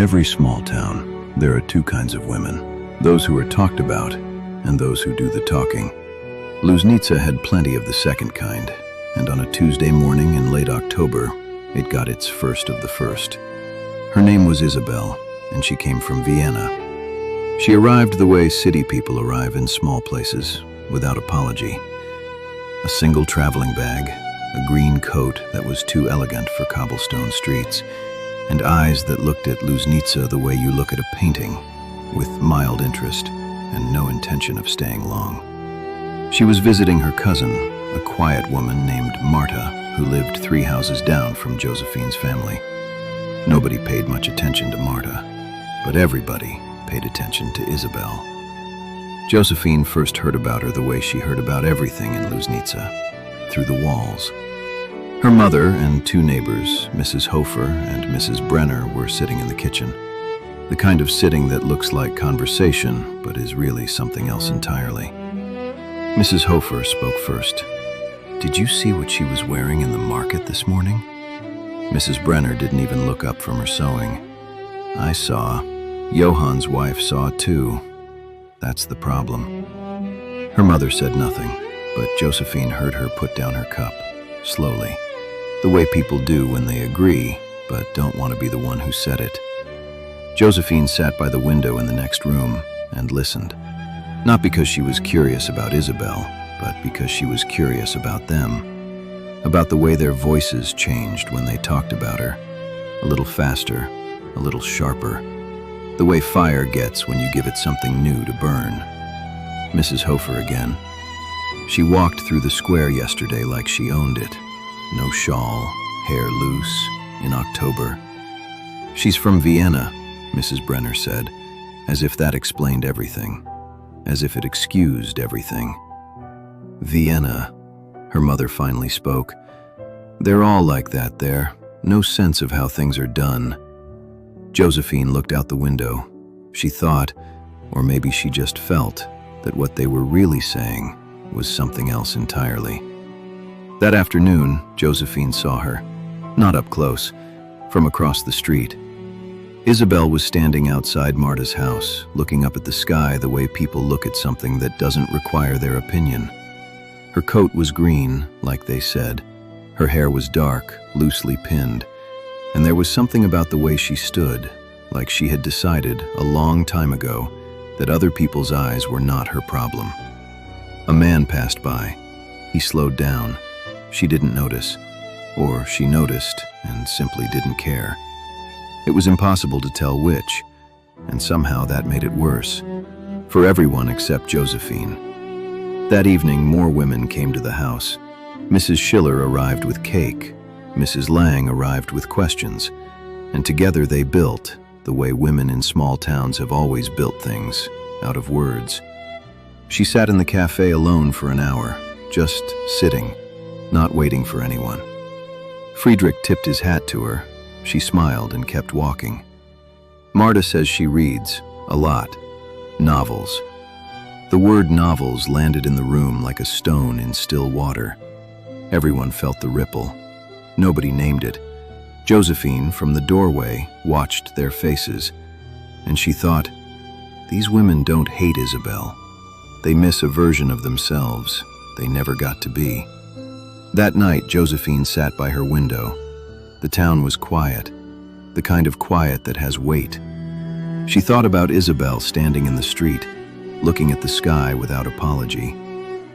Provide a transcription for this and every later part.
every small town, there are two kinds of women, those who are talked about and those who do the talking. Luznica had plenty of the second kind, and on a Tuesday morning in late October, it got its first of the first. Her name was Isabel, and she came from Vienna. She arrived the way city people arrive in small places, without apology. A single traveling bag, a green coat that was too elegant for cobblestone streets, and eyes that looked at Luznica the way you look at a painting, with mild interest and no intention of staying long. She was visiting her cousin, a quiet woman named Marta, who lived 3 houses down from Josephine's family. Nobody paid much attention to Marta, but everybody paid attention to Isabel. Josephine first heard about her the way she heard about everything in Luznica, through the walls. Her mother and 2 neighbors, Mrs. Hofer and Mrs. Brenner, were sitting in the kitchen. The kind of sitting that looks like conversation, but is really something else entirely. Mrs. Hofer spoke first. "Did you see what she was wearing in the market this morning?" Mrs. Brenner didn't even look up from her sewing. "I saw. Johann's wife saw too. That's the problem." Her mother said nothing, but Josephine heard her put down her cup, slowly, the way people do when they agree, but don't want to be the one who said it. Josephine sat by the window in the next room and listened, not because she was curious about Isabel, but because she was curious about them, about the way their voices changed when they talked about her, a little faster, a little sharper, the way fire gets when you give it something new to burn. Mrs. Hofer again. She walked through the square yesterday like she owned it. No shawl, hair loose, in October. "She's from Vienna," Mrs. Brenner said, as if that explained everything, as if it excused everything. "Vienna," her mother finally spoke. "They're all like that there, no sense of how things are done." Josephine looked out the window. She thought, or maybe she just felt, that what they were really saying was something else entirely. That afternoon, Josephine saw her, not up close, from across the street. Isabel was standing outside Marta's house, looking up at the sky the way people look at something that doesn't require their opinion. Her coat was green, like they said. Her hair was dark, loosely pinned, and there was something about the way she stood, like she had decided a long time ago that other people's eyes were not her problem. A man passed by. He slowed down. She didn't notice, or she noticed and simply didn't care. It was impossible to tell which, and somehow that made it worse, for everyone except Josephine. That evening, more women came to the house. Mrs. Schiller arrived with cake. Mrs. Lang arrived with questions, and together they built, the way women in small towns have always built things, out of words. She sat in the cafe alone for an hour, just sitting, not waiting for anyone. Friedrich tipped his hat to her. She smiled and kept walking. Marta says she reads, a lot, novels. The word novels landed in the room like a stone in still water. Everyone felt the ripple. Nobody named it. Josephine, from the doorway, watched their faces, and she thought, these women don't hate Isabel. They miss a version of themselves they never got to be. That night, Josephine sat by her window. The town was quiet, the kind of quiet that has weight. She thought about Isabel standing in the street, looking at the sky without apology,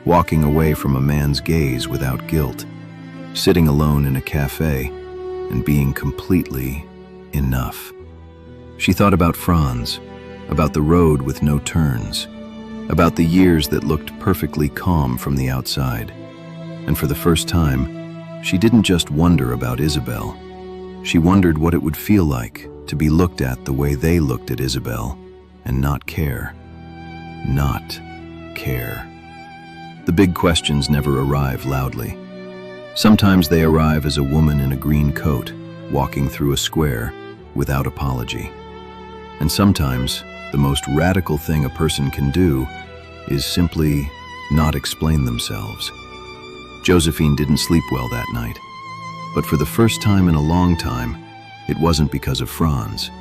walking away from a man's gaze without guilt, sitting alone in a cafe and being completely enough. She thought about Franz, about the road with no turns, about the years that looked perfectly calm from the outside. And for the first time, she didn't just wonder about Isabel. She wondered what it would feel like to be looked at the way they looked at Isabel and not care. Not care. The big questions never arrive loudly. Sometimes they arrive as a woman in a green coat, walking through a square without apology. And sometimes, the most radical thing a person can do is simply not explain themselves. Josephine didn't sleep well that night, but for the first time in a long time, it wasn't because of Franz.